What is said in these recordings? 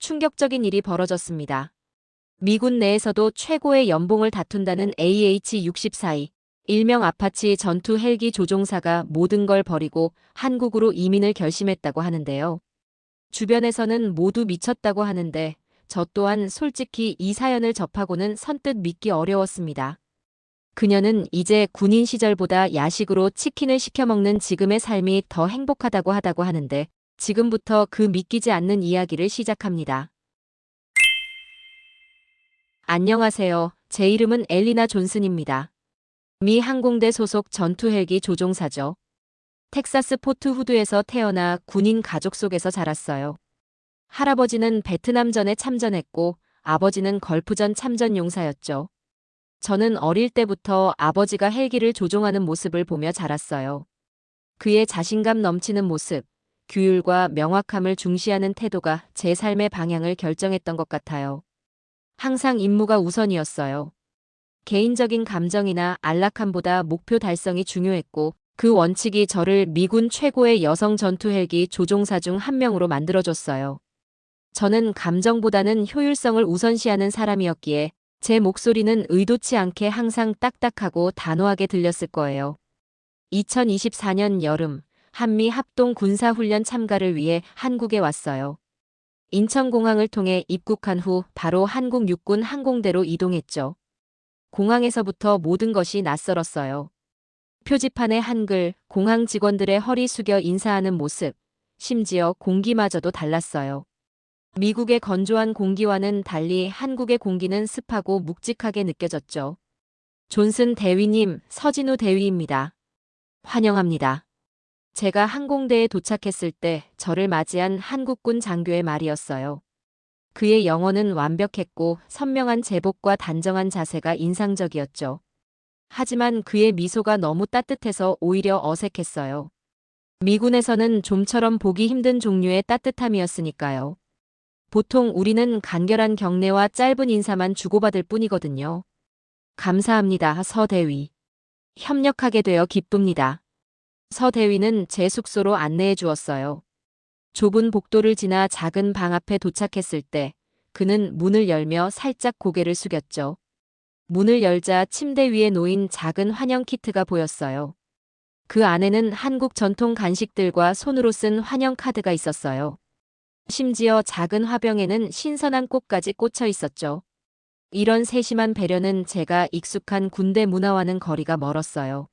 충격적인 일이 벌어졌습니다. 미군 내에서도 최고의 연봉을 다툰다는 AH-64E, 일명 아파치 전투 헬기 조종사가 모든 걸 버리고 한국으로 이민을 결심했다고 하는데요. 주변에서는 모두 미쳤다고 하는데 저 또한 솔직히 이 사연을 접하고는 선뜻 믿기 어려웠습니다. 그녀는 이제 군인 시절보다 야식으로 치킨을 시켜 먹는 지금의 삶이 더 행복하다고 하는데 지금부터 그 믿기지 않는 이야기를 시작합니다. 안녕하세요. 제 이름은 엘리나 존슨입니다. 미 항공대 소속 전투 헬기 조종사죠. 텍사스 포트 후드에서 태어나 군인 가족 속에서 자랐어요. 할아버지는 베트남전에 참전했고 아버지는 걸프전 참전 용사였죠. 저는 어릴 때부터 아버지가 헬기를 조종하는 모습을 보며 자랐어요. 그의 자신감 넘치는 모습, 규율과 명확함을 중시하는 태도가 제 삶의 방향을 결정했던 것 같아요. 항상 임무가 우선이었어요. 개인적인 감정이나 안락함보다 목표 달성이 중요했고 그 원칙이 저를 미군 최고의 여성 전투 헬기 조종사 중 한 명으로 만들어줬어요. 저는 감정보다는 효율성을 우선시하는 사람이었기에 제 목소리는 의도치 않게 항상 딱딱하고 단호하게 들렸을 거예요. 2024년 여름, 한미 합동 군사훈련 참가를 위해 한국에 왔어요. 인천공항을 통해 입국한 후 바로 한국 육군 항공대로 이동했죠. 공항에서부터 모든 것이 낯설었어요. 표지판의 한글, 공항 직원들의 허리 숙여 인사하는 모습, 심지어 공기마저도 달랐어요. 미국의 건조한 공기와는 달리 한국의 공기는 습하고 묵직하게 느껴졌죠. 존슨 대위님, 서진우 대위입니다. 환영합니다. 제가 항공대에 도착했을 때 저를 맞이한 한국군 장교의 말이었어요. 그의 영어는 완벽했고 선명한 제복과 단정한 자세가 인상적이었죠. 하지만 그의 미소가 너무 따뜻해서 오히려 어색했어요. 미군에서는 좀처럼 보기 힘든 종류의 따뜻함이었으니까요. 보통 우리는 간결한 경례와 짧은 인사만 주고받을 뿐이거든요. 감사합니다, 서 대위. 협력하게 되어 기쁩니다. 서 대위는 제 숙소로 안내해 주었어요. 좁은 복도를 지나 작은 방 앞에 도착했을 때 그는 문을 열며 살짝 고개를 숙였죠. 문을 열자 침대 위에 놓인 작은 환영 키트가 보였어요. 그 안에는 한국 전통 간식들과 손으로 쓴 환영 카드가 있었어요. 심지어 작은 화병에는 신선한 꽃까지 꽂혀 있었죠. 이런 세심한 배려는 제가 익숙한 군대 문화와는 거리가 멀었어요.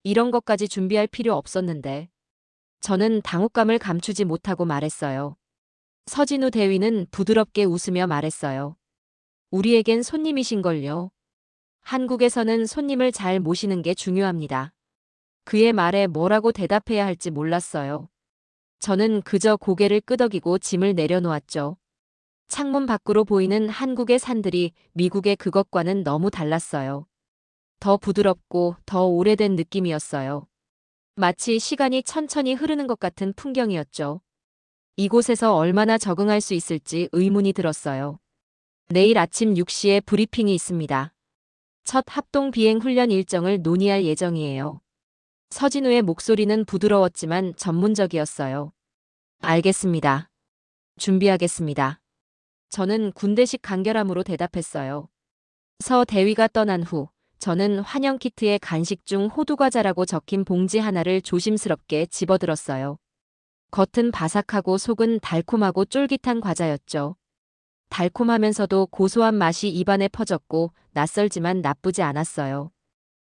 이런 것까지 준비할 필요 없었는데. 저는 당혹감을 감추지 못하고 말했어요. 서진우 대위는 부드럽게 웃으며 말했어요. 우리에겐 손님이신걸요. 한국에서는 손님을 잘 모시는 게 중요합니다. 그의 말에 뭐라고 대답해야 할지 몰랐어요. 저는 그저 고개를 끄덕이고 짐을 내려놓았죠. 창문 밖으로 보이는 한국의 산들이 미국의 그것과는 너무 달랐어요. 더 부드럽고 더 오래된 느낌이었어요. 마치 시간이 천천히 흐르는 것 같은 풍경이었죠. 이곳에서 얼마나 적응할 수 있을지 의문이 들었어요. 내일 아침 6시에 브리핑이 있습니다. 첫 합동 비행 훈련 일정을 논의할 예정이에요. 서진우의 목소리는 부드러웠지만 전문적이었어요. 알겠습니다. 준비하겠습니다. 저는 군대식 간결함으로 대답했어요. 서 대위가 떠난 후 저는 환영 키트에 간식 중 호두과자라고 적힌 봉지 하나를 조심스럽게 집어들었어요. 겉은 바삭하고 속은 달콤하고 쫄깃한 과자였죠. 달콤하면서도 고소한 맛이 입안에 퍼졌고 낯설지만 나쁘지 않았어요.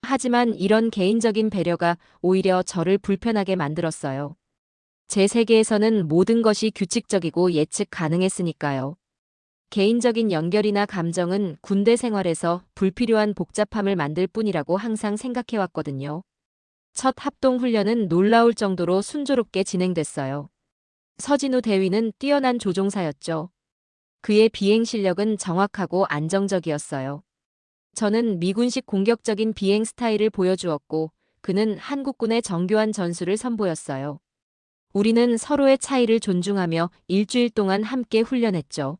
하지만 이런 개인적인 배려가 오히려 저를 불편하게 만들었어요. 제 세계에서는 모든 것이 규칙적이고 예측 가능했으니까요. 개인적인 연결이나 감정은 군대 생활에서 불필요한 복잡함을 만들 뿐이라고 항상 생각해왔거든요. 첫 합동 훈련은 놀라울 정도로 순조롭게 진행됐어요. 서진우 대위는 뛰어난 조종사였죠. 그의 비행 실력은 정확하고 안정적이었어요. 저는 미군식 공격적인 비행 스타일을 보여주었고 그는 한국군의 정교한 전술을 선보였어요. 우리는 서로의 차이를 존중하며 일주일 동안 함께 훈련했죠.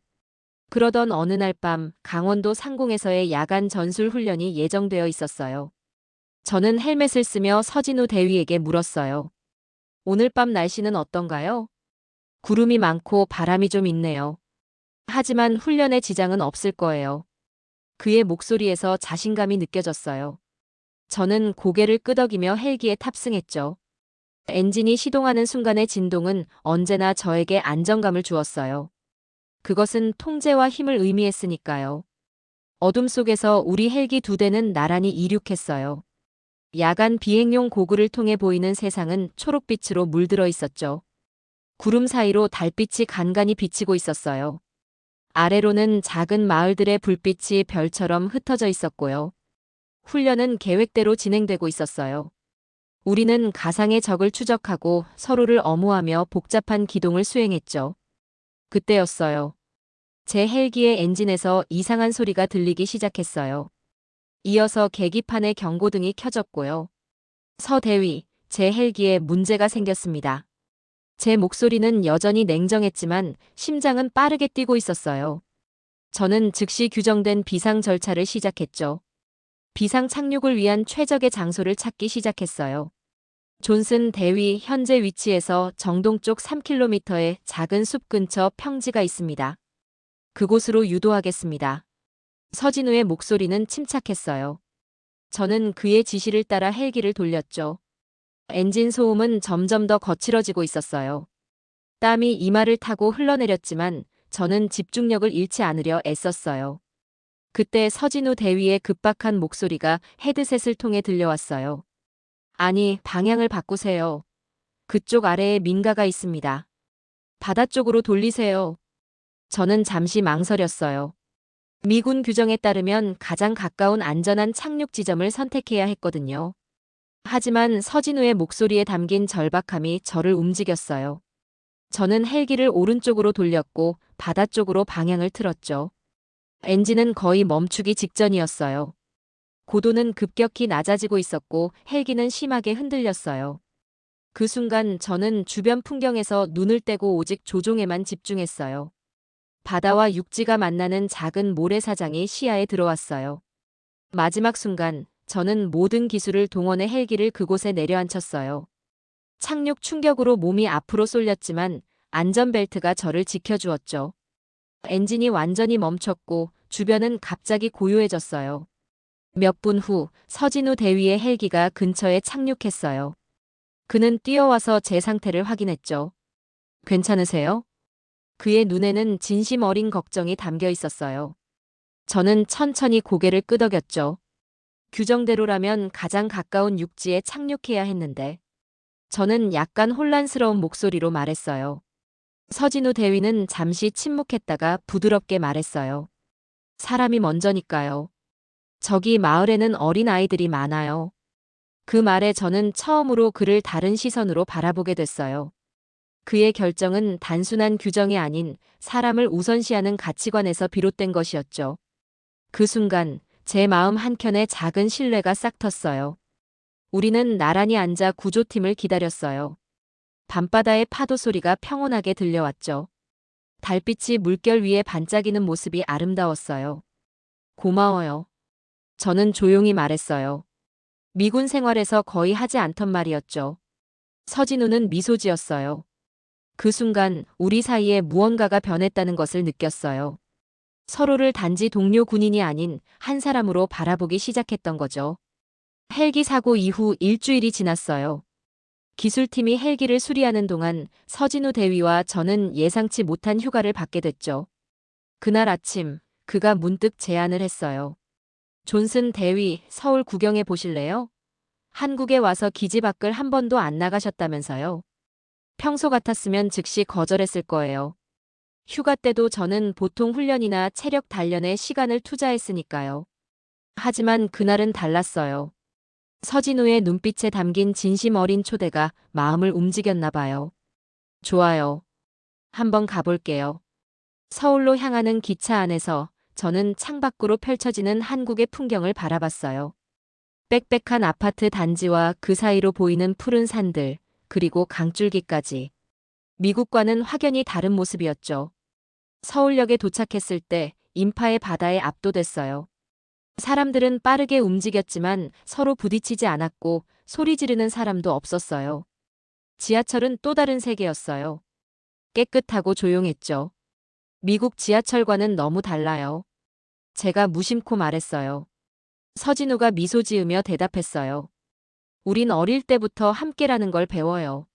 그러던 어느 날 밤 강원도 상공에서의 야간 전술 훈련이 예정되어 있었어요. 저는 헬멧을 쓰며 서진우 대위에게 물었어요. 오늘 밤 날씨는 어떤가요? 구름이 많고 바람이 좀 있네요. 하지만 훈련에 지장은 없을 거예요. 그의 목소리에서 자신감이 느껴졌어요. 저는 고개를 끄덕이며 헬기에 탑승했죠. 엔진이 시동하는 순간의 진동은 언제나 저에게 안정감을 주었어요. 그것은 통제와 힘을 의미했으니까요. 어둠 속에서 우리 헬기 2대는 나란히 이륙했어요. 야간 비행용 고글을 통해 보이는 세상은 초록빛으로 물들어 있었죠. 구름 사이로 달빛이 간간히 비치고 있었어요. 아래로는 작은 마을들의 불빛이 별처럼 흩어져 있었고요. 훈련은 계획대로 진행되고 있었어요. 우리는 가상의 적을 추적하고 서로를 엄호하며 복잡한 기동을 수행했죠. 그때였어요. 제 헬기의 엔진에서 이상한 소리가 들리기 시작했어요. 이어서 계기판의 경고등이 켜졌고요. 서대위, 제 헬기에 문제가 생겼습니다. 제 목소리는 여전히 냉정했지만 심장은 빠르게 뛰고 있었어요. 저는 즉시 규정된 비상 절차를 시작했죠. 비상 착륙을 위한 최적의 장소를 찾기 시작했어요. 존슨 대위 현재 위치에서 정동쪽 3km의 작은 숲 근처 평지가 있습니다. 그곳으로 유도하겠습니다. 서진우의 목소리는 침착했어요. 저는 그의 지시를 따라 헬기를 돌렸죠. 엔진 소음은 점점 더 거칠어지고 있었어요. 땀이 이마를 타고 흘러내렸지만 저는 집중력을 잃지 않으려 애썼어요. 그때 서진우 대위의 급박한 목소리가 헤드셋을 통해 들려왔어요. 아니, 방향을 바꾸세요. 그쪽 아래에 민가가 있습니다. 바다 쪽으로 돌리세요. 저는 잠시 망설였어요. 미군 규정에 따르면 가장 가까운 안전한 착륙 지점을 선택해야 했거든요. 하지만 서진우의 목소리에 담긴 절박함이 저를 움직였어요. 저는 헬기를 오른쪽으로 돌렸고 바다 쪽으로 방향을 틀었죠. 엔진은 거의 멈추기 직전이었어요. 고도는 급격히 낮아지고 있었고 헬기는 심하게 흔들렸어요. 그 순간 저는 주변 풍경에서 눈을 떼고 오직 조종에만 집중했어요. 바다와 육지가 만나는 작은 모래사장이 시야에 들어왔어요. 마지막 순간 저는 모든 기술을 동원해 헬기를 그곳에 내려앉혔어요. 착륙 충격으로 몸이 앞으로 쏠렸지만 안전벨트가 저를 지켜주었죠. 엔진이 완전히 멈췄고 주변은 갑자기 고요해졌어요. 몇 분 후 서진우 대위의 헬기가 근처에 착륙했어요. 그는 뛰어와서 제 상태를 확인했죠. 괜찮으세요? 그의 눈에는 진심 어린 걱정이 담겨 있었어요. 저는 천천히 고개를 끄덕였죠. 규정대로라면 가장 가까운 육지에 착륙해야 했는데. 저는 약간 혼란스러운 목소리로 말했어요. 서진우 대위는 잠시 침묵했다가 부드럽게 말했어요. 사람이 먼저니까요. 저기 마을에는 어린 아이들이 많아요. 그 말에 저는 처음으로 그를 다른 시선으로 바라보게 됐어요. 그의 결정은 단순한 규정이 아닌 사람을 우선시하는 가치관에서 비롯된 것이었죠. 그 순간 제 마음 한켠에 작은 신뢰가 싹 텄어요. 우리는 나란히 앉아 구조팀을 기다렸어요. 밤바다의 파도 소리가 평온하게 들려왔죠. 달빛이 물결 위에 반짝이는 모습이 아름다웠어요. 고마워요. 저는 조용히 말했어요. 미군 생활에서 거의 하지 않던 말이었죠. 서진우는 미소 지었어요. 그 순간 우리 사이에 무언가가 변했다는 것을 느꼈어요. 서로를 단지 동료 군인이 아닌 한 사람으로 바라보기 시작했던 거죠. 헬기 사고 이후 일주일이 지났어요. 기술팀이 헬기를 수리하는 동안 서진우 대위와 저는 예상치 못한 휴가를 받게 됐죠. 그날 아침 그가 문득 제안을 했어요. 존슨 대위, 서울 구경해 보실래요? 한국에 와서 기지 밖을 한 번도 안 나가셨다면서요. 평소 같았으면 즉시 거절했을 거예요. 휴가 때도 저는 보통 훈련이나 체력 단련에 시간을 투자했으니까요. 하지만 그날은 달랐어요. 서진우의 눈빛에 담긴 진심 어린 초대가 마음을 움직였나 봐요. 좋아요. 한번 가볼게요. 서울로 향하는 기차 안에서 저는 창밖으로 펼쳐지는 한국의 풍경을 바라봤어요. 빽빽한 아파트 단지와 그 사이로 보이는 푸른 산들, 그리고 강줄기까지. 미국과는 확연히 다른 모습이었죠. 서울역에 도착했을 때 인파의 바다에 압도됐어요. 사람들은 빠르게 움직였지만 서로 부딪히지 않았고 소리 지르는 사람도 없었어요. 지하철은 또 다른 세계였어요. 깨끗하고 조용했죠. 미국 지하철과는 너무 달라요. 제가 무심코 말했어요. 서진우가 미소 지으며 대답했어요. 우린 어릴 때부터 함께라는 걸 배워요.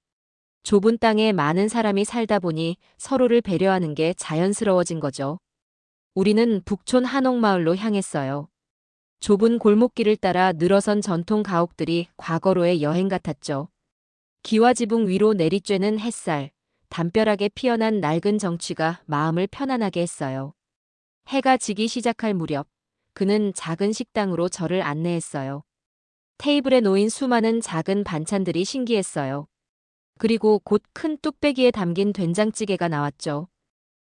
좁은 땅에 많은 사람이 살다 보니 서로를 배려하는 게 자연스러워진 거죠. 우리는 북촌 한옥마을로 향했어요. 좁은 골목길을 따라 늘어선 전통 가옥들이 과거로의 여행 같았죠. 기와지붕 위로 내리쬐는 햇살, 담벼락에 피어난 낡은 정취가 마음을 편안하게 했어요. 해가 지기 시작할 무렵, 그는 작은 식당으로 저를 안내했어요. 테이블에 놓인 수많은 작은 반찬들이 신기했어요. 그리고 곧 큰 뚝배기에 담긴 된장찌개가 나왔죠.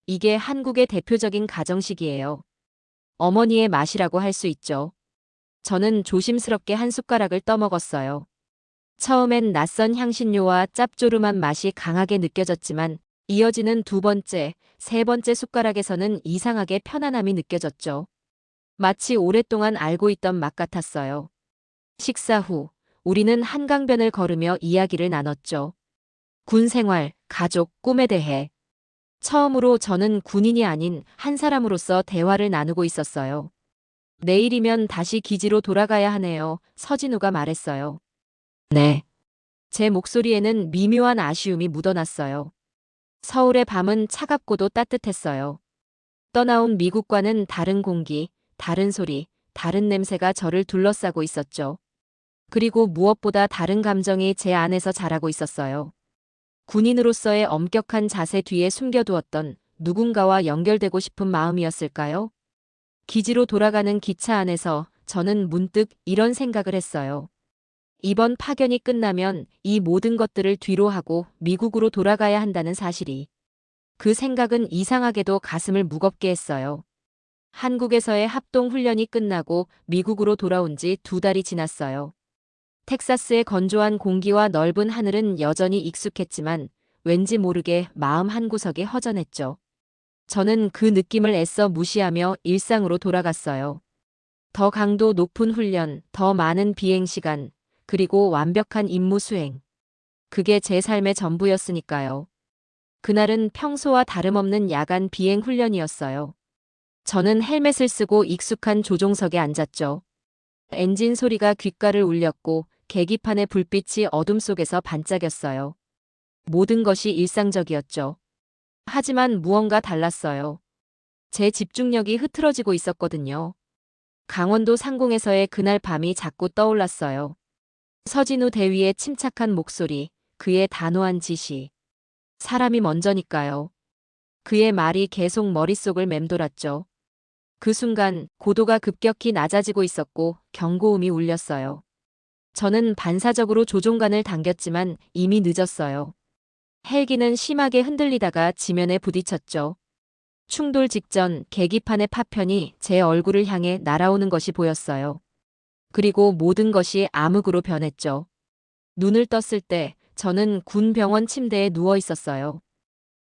이게 한국의 대표적인 가정식이에요. 어머니의 맛이라고 할 수 있죠. 저는 조심스럽게 한 숟가락을 떠먹었어요. 처음엔 낯선 향신료와 짭조름한 맛이 강하게 느껴졌지만 이어지는 두 번째, 세 번째 숟가락에서는 이상하게 편안함이 느껴졌죠. 마치 오랫동안 알고 있던 맛 같았어요. 식사 후 우리는 한강변을 걸으며 이야기를 나눴죠. 군 생활, 가족, 꿈에 대해. 처음으로 저는 군인이 아닌 한 사람으로서 대화를 나누고 있었어요. 내일이면 다시 기지로 돌아가야 하네요. 서진우가 말했어요. 네. 제 목소리에는 미묘한 아쉬움이 묻어났어요. 서울의 밤은 차갑고도 따뜻했어요. 떠나온 미국과는 다른 공기, 다른 소리, 다른 냄새가 저를 둘러싸고 있었죠. 그리고 무엇보다 다른 감정이 제 안에서 자라고 있었어요. 군인으로서의 엄격한 자세 뒤에 숨겨두었던 누군가와 연결되고 싶은 마음이었을까요? 기지로 돌아가는 기차 안에서 저는 문득 이런 생각을 했어요. 이번 파견이 끝나면 이 모든 것들을 뒤로 하고 미국으로 돌아가야 한다는 사실이. 그 생각은 이상하게도 가슴을 무겁게 했어요. 한국에서의 합동 훈련이 끝나고 미국으로 돌아온 지 2달이 지났어요. 텍사스의 건조한 공기와 넓은 하늘은 여전히 익숙했지만 왠지 모르게 마음 한구석이 허전했죠. 저는 그 느낌을 애써 무시하며 일상으로 돌아갔어요. 더 강도 높은 훈련, 더 많은 비행 시간, 그리고 완벽한 임무 수행. 그게 제 삶의 전부였으니까요. 그날은 평소와 다름없는 야간 비행 훈련이었어요. 저는 헬멧을 쓰고 익숙한 조종석에 앉았죠. 엔진 소리가 귓가를 울렸고 계기판의 불빛이 어둠 속에서 반짝였어요. 모든 것이 일상적이었죠. 하지만 무언가 달랐어요. 제 집중력이 흐트러지고 있었거든요. 강원도 상공에서의 그날 밤이 자꾸 떠올랐어요. 서진우 대위의 침착한 목소리, 그의 단호한 지시. 사람이 먼저니까요. 그의 말이 계속 머릿속을 맴돌았죠. 그 순간 고도가 급격히 낮아지고 있었고 경고음이 울렸어요. 저는 반사적으로 조종간을 당겼지만 이미 늦었어요. 헬기는 심하게 흔들리다가 지면에 부딪혔죠. 충돌 직전 계기판의 파편이 제 얼굴을 향해 날아오는 것이 보였어요. 그리고 모든 것이 암흑으로 변했죠. 눈을 떴을 때 저는 군 병원 침대에 누워 있었어요.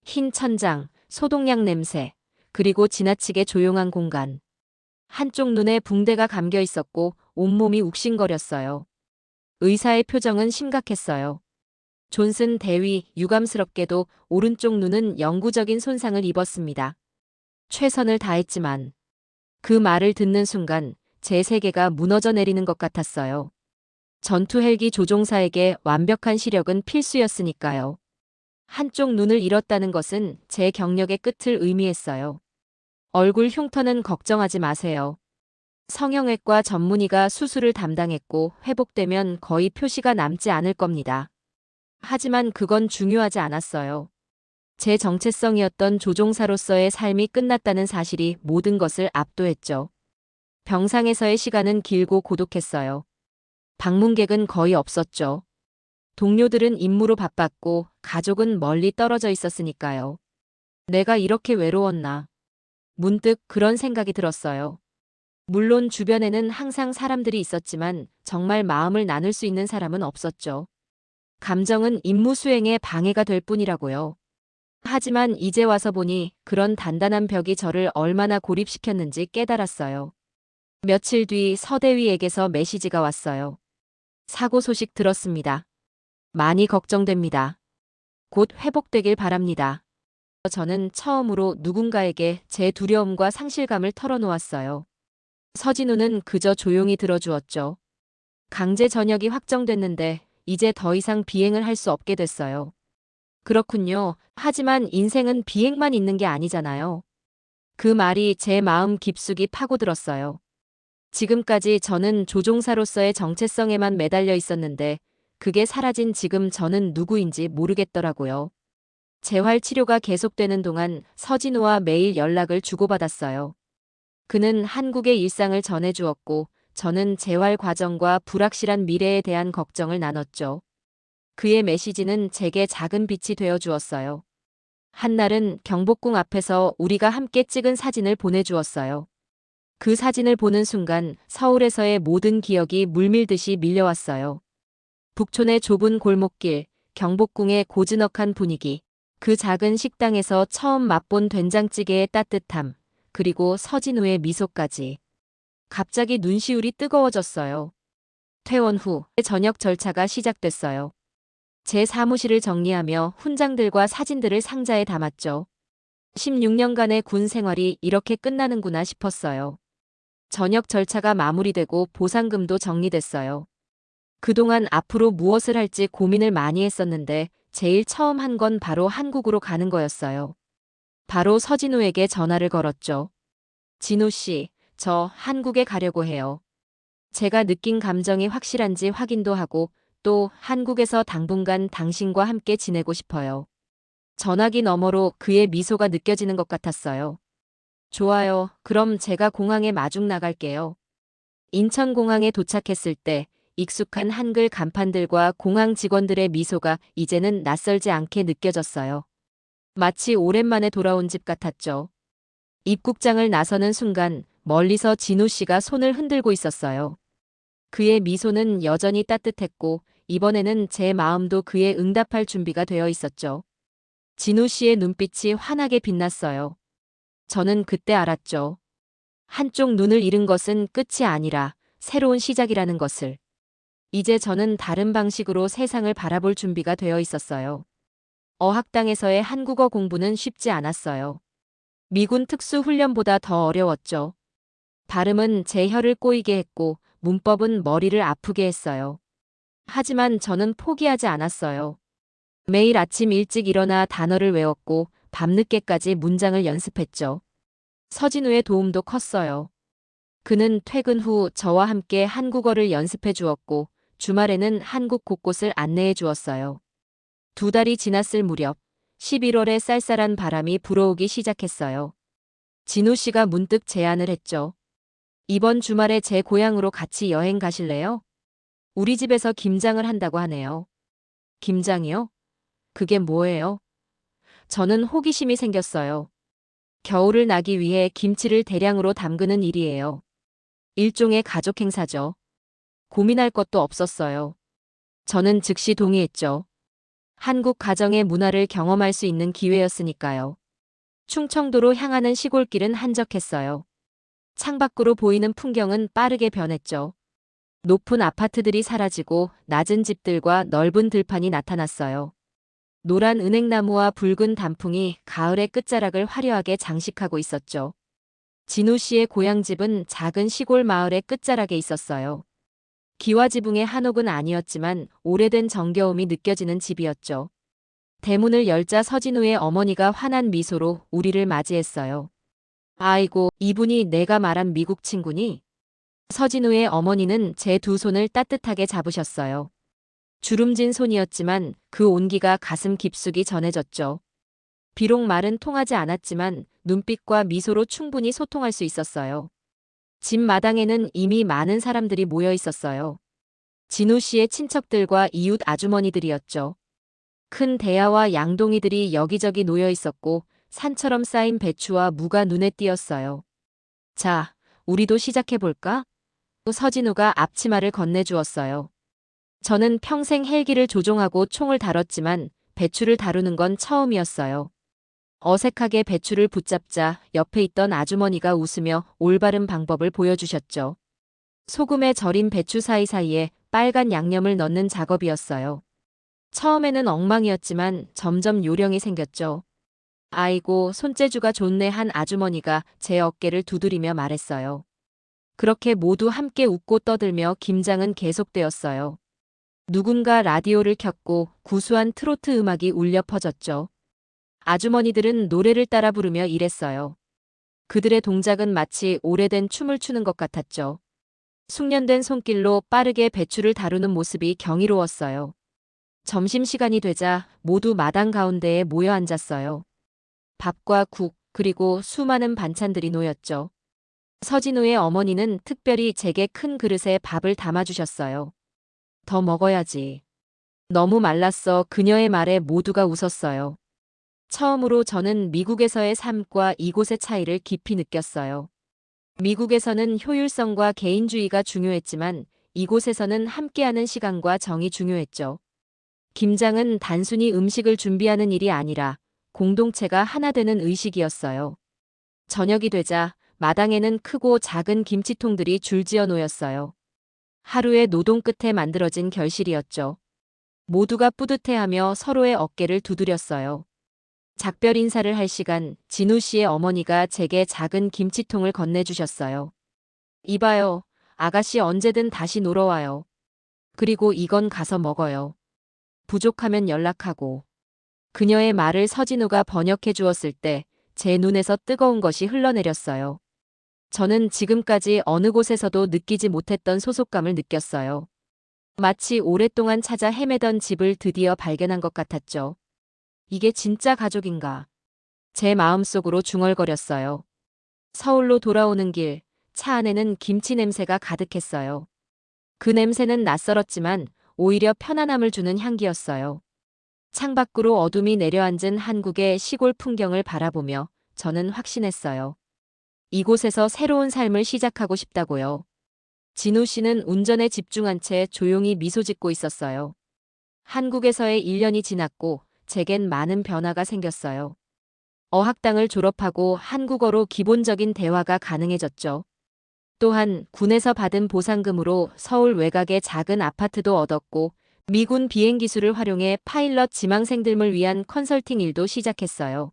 흰 천장, 소독약 냄새, 그리고 지나치게 조용한 공간. 한쪽 눈에 붕대가 감겨 있었고 온몸이 욱신거렸어요. 의사의 표정은 심각했어요. 존슨 대위, 유감스럽게도 오른쪽 눈은 영구적인 손상을 입었습니다. 최선을 다했지만 그 말을 듣는 순간 제 세계가 무너져 내리는 것 같았어요. 전투 헬기 조종사에게 완벽한 시력은 필수였으니까요. 한쪽 눈을 잃었다는 것은 제 경력의 끝을 의미했어요. 얼굴 흉터는 걱정하지 마세요. 성형외과 전문의가 수술을 담당했고 회복되면 거의 표시가 남지 않을 겁니다. 하지만 그건 중요하지 않았어요. 제 정체성이었던 조종사로서의 삶이 끝났다는 사실이 모든 것을 압도했죠. 병상에서의 시간은 길고 고독했어요. 방문객은 거의 없었죠. 동료들은 임무로 바빴고 가족은 멀리 떨어져 있었으니까요. 내가 이렇게 외로웠나. 문득 그런 생각이 들었어요. 물론 주변에는 항상 사람들이 있었지만 정말 마음을 나눌 수 있는 사람은 없었죠. 감정은 임무 수행에 방해가 될 뿐이라고요. 하지만 이제 와서 보니 그런 단단한 벽이 저를 얼마나 고립시켰는지 깨달았어요. 며칠 뒤 서대위에게서 메시지가 왔어요. 사고 소식 들었습니다. 많이 걱정됩니다. 곧 회복되길 바랍니다. 저는 처음으로 누군가에게 제 두려움과 상실감을 털어놓았어요. 서진우는 그저 조용히 들어주었죠. 강제 전역이 확정됐는데 이제 더 이상 비행을 할 수 없게 됐어요. 그렇군요. 하지만 인생은 비행만 있는 게 아니잖아요. 그 말이 제 마음 깊숙이 파고들었어요. 지금까지 저는 조종사로서의 정체성에만 매달려 있었는데 그게 사라진 지금 저는 누구인지 모르겠더라고요. 재활 치료가 계속되는 동안 서진우와 매일 연락을 주고받았어요. 그는 한국의 일상을 전해주었고 저는 재활 과정과 불확실한 미래에 대한 걱정을 나눴죠. 그의 메시지는 제게 작은 빛이 되어 주었어요. 한날은 경복궁 앞에서 우리가 함께 찍은 사진을 보내주었어요. 그 사진을 보는 순간 서울에서의 모든 기억이 물밀듯이 밀려왔어요. 북촌의 좁은 골목길, 경복궁의 고즈넉한 분위기, 그 작은 식당에서 처음 맛본 된장찌개의 따뜻함, 그리고 서진우의 미소까지. 갑자기 눈시울이 뜨거워졌어요. 퇴원 후 저녁 절차가 시작됐어요. 제 사무실을 정리하며 훈장들과 사진들을 상자에 담았죠. 16년간의 군 생활이 이렇게 끝나는구나 싶었어요. 저녁 절차가 마무리되고 보상금도 정리됐어요. 그동안 앞으로 무엇을 할지 고민을 많이 했었는데 제일 처음 한 건 바로 한국으로 가는 거였어요. 바로 서진우에게 전화를 걸었죠. 진우 씨, 저 한국에 가려고 해요. 제가 느낀 감정이 확실한지 확인도 하고 또 한국에서 당분간 당신과 함께 지내고 싶어요. 전화기 너머로 그의 미소가 느껴지는 것 같았어요. 좋아요. 그럼 제가 공항에 마중 나갈게요. 인천공항에 도착했을 때 익숙한 한글 간판들과 공항 직원들의 미소가 이제는 낯설지 않게 느껴졌어요. 마치 오랜만에 돌아온 집 같았죠. 입국장을 나서는 순간 멀리서 진우 씨가 손을 흔들고 있었어요. 그의 미소는 여전히 따뜻했고 이번에는 제 마음도 그에 응답할 준비가 되어 있었죠. 진우 씨의 눈빛이 환하게 빛났어요. 저는 그때 알았죠. 한쪽 눈을 잃은 것은 끝이 아니라 새로운 시작이라는 것을. 이제 저는 다른 방식으로 세상을 바라볼 준비가 되어 있었어요. 어학당에서의 한국어 공부는 쉽지 않았어요. 미군 특수훈련보다 더 어려웠죠. 발음은 제 혀를 꼬이게 했고 문법은 머리를 아프게 했어요. 하지만 저는 포기하지 않았어요. 매일 아침 일찍 일어나 단어를 외웠고 밤늦게까지 문장을 연습했죠. 서진우의 도움도 컸어요. 그는 퇴근 후 저와 함께 한국어를 연습해 주었고 주말에는 한국 곳곳을 안내해 주었어요. 2달이 지났을 무렵 11월에 쌀쌀한 바람이 불어오기 시작했어요. 진우 씨가 문득 제안을 했죠. 이번 주말에 제 고향으로 같이 여행 가실래요? 우리 집에서 김장을 한다고 하네요. 김장이요? 그게 뭐예요? 저는 호기심이 생겼어요. 겨울을 나기 위해 김치를 대량으로 담그는 일이에요. 일종의 가족 행사죠. 고민할 것도 없었어요. 저는 즉시 동의했죠. 한국 가정의 문화를 경험할 수 있는 기회였으니까요. 충청도로 향하는 시골길은 한적했어요. 창밖으로 보이는 풍경은 빠르게 변했죠. 높은 아파트들이 사라지고 낮은 집들과 넓은 들판이 나타났어요. 노란 은행나무와 붉은 단풍이 가을의 끝자락을 화려하게 장식하고 있었죠. 진우 씨의 고향집은 작은 시골 마을의 끝자락에 있었어요. 기와지붕의 한옥은 아니었지만 오래된 정겨움이 느껴지는 집이었죠. 대문을 열자 서진우의 어머니가 환한 미소로 우리를 맞이했어요. 아이고, 이분이 내가 말한 미국 친구니? 서진우의 어머니는 제 2손을 따뜻하게 잡으셨어요. 주름진 손이었지만 그 온기가 가슴 깊숙이 전해졌죠. 비록 말은 통하지 않았지만 눈빛과 미소로 충분히 소통할 수 있었어요. 집 마당에는 이미 많은 사람들이 모여 있었어요. 진우 씨의 친척들과 이웃 아주머니들이었죠. 큰 대야와 양동이들이 여기저기 놓여 있었고 산처럼 쌓인 배추와 무가 눈에 띄었어요. 자, 우리도 시작해볼까? 서진우가 앞치마를 건네주었어요. 저는 평생 헬기를 조종하고 총을 다뤘지만 배추를 다루는 건 처음이었어요. 어색하게 배추를 붙잡자 옆에 있던 아주머니가 웃으며 올바른 방법을 보여주셨죠. 소금에 절인 배추 사이사이에 빨간 양념을 넣는 작업이었어요. 처음에는 엉망이었지만 점점 요령이 생겼죠. 아이고, 손재주가 좋네 한 아주머니가 제 어깨를 두드리며 말했어요. 그렇게 모두 함께 웃고 떠들며 김장은 계속되었어요. 누군가 라디오를 켰고 구수한 트로트 음악이 울려 퍼졌죠. 아주머니들은 노래를 따라 부르며 일했어요. 그들의 동작은 마치 오래된 춤을 추는 것 같았죠. 숙련된 손길로 빠르게 배추를 다루는 모습이 경이로웠어요. 점심시간이 되자 모두 마당 가운데에 모여 앉았어요. 밥과 국, 그리고 수많은 반찬들이 놓였죠. 서진우의 어머니는 특별히 제게 큰 그릇에 밥을 담아주셨어요. 더 먹어야지. 너무 말랐어. 그녀의 말에 모두가 웃었어요. 처음으로 저는 미국에서의 삶과 이곳의 차이를 깊이 느꼈어요. 미국에서는 효율성과 개인주의가 중요했지만 이곳에서는 함께하는 시간과 정이 중요했죠. 김장은 단순히 음식을 준비하는 일이 아니라 공동체가 하나 되는 의식이었어요. 저녁이 되자 마당에는 크고 작은 김치통들이 줄지어 놓였어요. 하루의 노동 끝에 만들어진 결실이었죠. 모두가 뿌듯해하며 서로의 어깨를 두드렸어요. 작별 인사를 할 시간, 진우 씨의 어머니가 제게 작은 김치통을 건네주셨어요. 이봐요, 아가씨 언제든 다시 놀러 와요. 그리고 이건 가서 먹어요. 부족하면 연락하고. 그녀의 말을 서진우가 번역해 주었을 때 제 눈에서 뜨거운 것이 흘러내렸어요. 저는 지금까지 어느 곳에서도 느끼지 못했던 소속감을 느꼈어요. 마치 오랫동안 찾아 헤매던 집을 드디어 발견한 것 같았죠. 이게 진짜 가족인가? 제 마음속으로 중얼거렸어요. 서울로 돌아오는 길, 차 안에는 김치 냄새가 가득했어요. 그 냄새는 낯설었지만 오히려 편안함을 주는 향기였어요. 창밖으로 어둠이 내려앉은 한국의 시골 풍경을 바라보며 저는 확신했어요. 이곳에서 새로운 삶을 시작하고 싶다고요. 진우 씨는 운전에 집중한 채 조용히 미소 짓고 있었어요. 한국에서의 1년이 지났고 제겐 많은 변화가 생겼어요. 어학당을 졸업하고 한국어로 기본적인 대화가 가능해졌죠. 또한 군에서 받은 보상금으로 서울 외곽의 작은 아파트도 얻었고 미군 비행기술을 활용해 파일럿 지망생들을 위한 컨설팅 일도 시작했어요.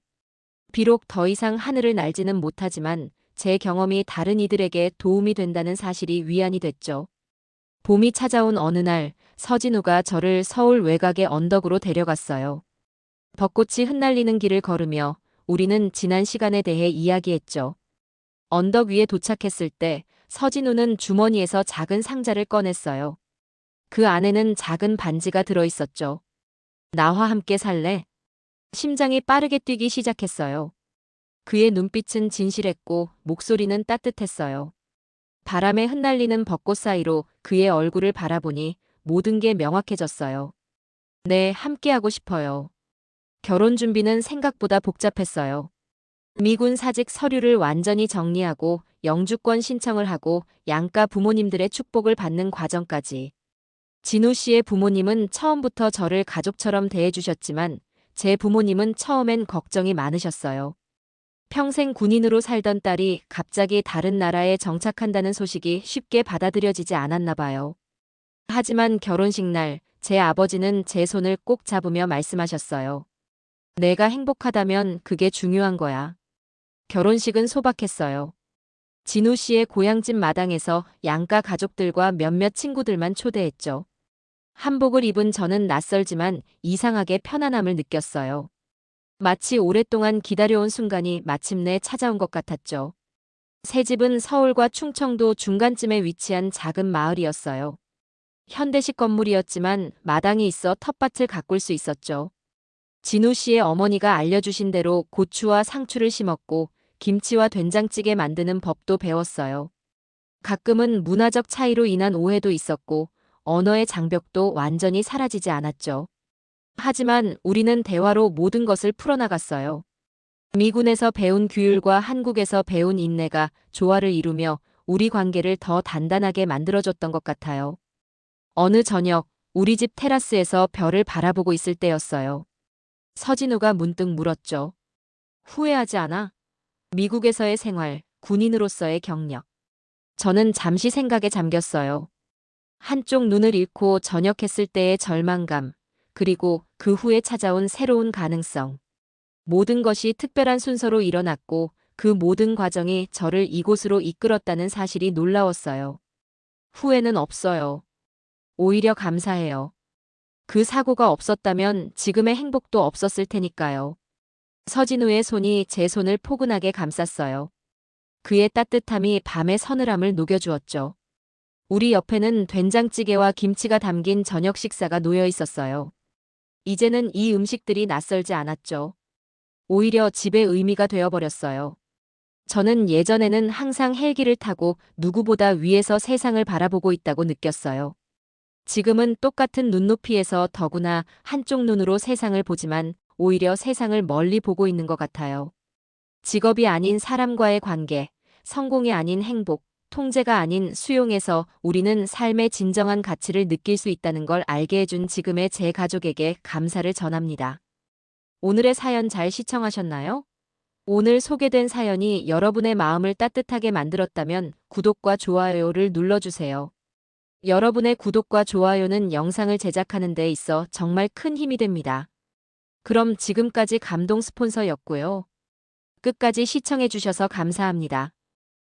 비록 더 이상 하늘을 날지는 못하지만 제 경험이 다른 이들에게 도움이 된다는 사실이 위안이 됐죠. 봄이 찾아온 어느 날 서진우가 저를 서울 외곽의 언덕으로 데려갔어요. 벚꽃이 흩날리는 길을 걸으며 우리는 지난 시간에 대해 이야기했죠. 언덕 위에 도착했을 때 서진우는 주머니에서 작은 상자를 꺼냈어요. 그 안에는 작은 반지가 들어있었죠. 나와 함께 살래? 심장이 빠르게 뛰기 시작했어요. 그의 눈빛은 진실했고 목소리는 따뜻했어요. 바람에 흩날리는 벚꽃 사이로 그의 얼굴을 바라보니 모든 게 명확해졌어요. 네, 함께하고 싶어요. 결혼 준비는 생각보다 복잡했어요. 미군 사직 서류를 완전히 정리하고 영주권 신청을 하고 양가 부모님들의 축복을 받는 과정까지. 진우 씨의 부모님은 처음부터 저를 가족처럼 대해주셨지만 제 부모님은 처음엔 걱정이 많으셨어요. 평생 군인으로 살던 딸이 갑자기 다른 나라에 정착한다는 소식이 쉽게 받아들여지지 않았나 봐요. 하지만 결혼식 날 제 아버지는 제 손을 꼭 잡으며 말씀하셨어요. 내가 행복하다면 그게 중요한 거야. 결혼식은 소박했어요. 진우 씨의 고향집 마당에서 양가 가족들과 몇몇 친구들만 초대했죠. 한복을 입은 저는 낯설지만 이상하게 편안함을 느꼈어요. 마치 오랫동안 기다려온 순간이 마침내 찾아온 것 같았죠. 새 집은 서울과 충청도 중간쯤에 위치한 작은 마을이었어요. 현대식 건물이었지만 마당이 있어 텃밭을 가꿀 수 있었죠. 진우 씨의 어머니가 알려주신 대로 고추와 상추를 심었고 김치와 된장찌개 만드는 법도 배웠어요. 가끔은 문화적 차이로 인한 오해도 있었고 언어의 장벽도 완전히 사라지지 않았죠. 하지만 우리는 대화로 모든 것을 풀어나갔어요. 미군에서 배운 규율과 한국에서 배운 인내가 조화를 이루며 우리 관계를 더 단단하게 만들어줬던 것 같아요. 어느 저녁 우리 집 테라스에서 별을 바라보고 있을 때였어요. 서진우가 문득 물었죠. 후회하지 않아? 미국에서의 생활, 군인으로서의 경력. 저는 잠시 생각에 잠겼어요. 한쪽 눈을 잃고 전역했을 때의 절망감, 그리고 그 후에 찾아온 새로운 가능성. 모든 것이 특별한 순서로 일어났고 그 모든 과정이 저를 이곳으로 이끌었다는 사실이 놀라웠어요. 후회는 없어요. 오히려 감사해요. 그 사고가 없었다면 지금의 행복도 없었을 테니까요. 서진우의 손이 제 손을 포근하게 감쌌어요. 그의 따뜻함이 밤의 서늘함을 녹여주었죠. 우리 옆에는 된장찌개와 김치가 담긴 저녁 식사가 놓여 있었어요. 이제는 이 음식들이 낯설지 않았죠. 오히려 집의 의미가 되어버렸어요. 저는 예전에는 항상 헬기를 타고 누구보다 위에서 세상을 바라보고 있다고 느꼈어요. 지금은 똑같은 눈높이에서 더구나 한쪽 눈으로 세상을 보지만 오히려 세상을 멀리 보고 있는 것 같아요. 직업이 아닌 사람과의 관계, 성공이 아닌 행복, 통제가 아닌 수용에서 우리는 삶의 진정한 가치를 느낄 수 있다는 걸 알게 해준 지금의 제 가족에게 감사를 전합니다. 오늘의 사연 잘 시청하셨나요? 오늘 소개된 사연이 여러분의 마음을 따뜻하게 만들었다면 구독과 좋아요를 눌러주세요. 여러분의 구독과 좋아요는 영상을 제작하는 데 있어 정말 큰 힘이 됩니다. 그럼 지금까지 감동 스폰서였고요. 끝까지 시청해주셔서 감사합니다.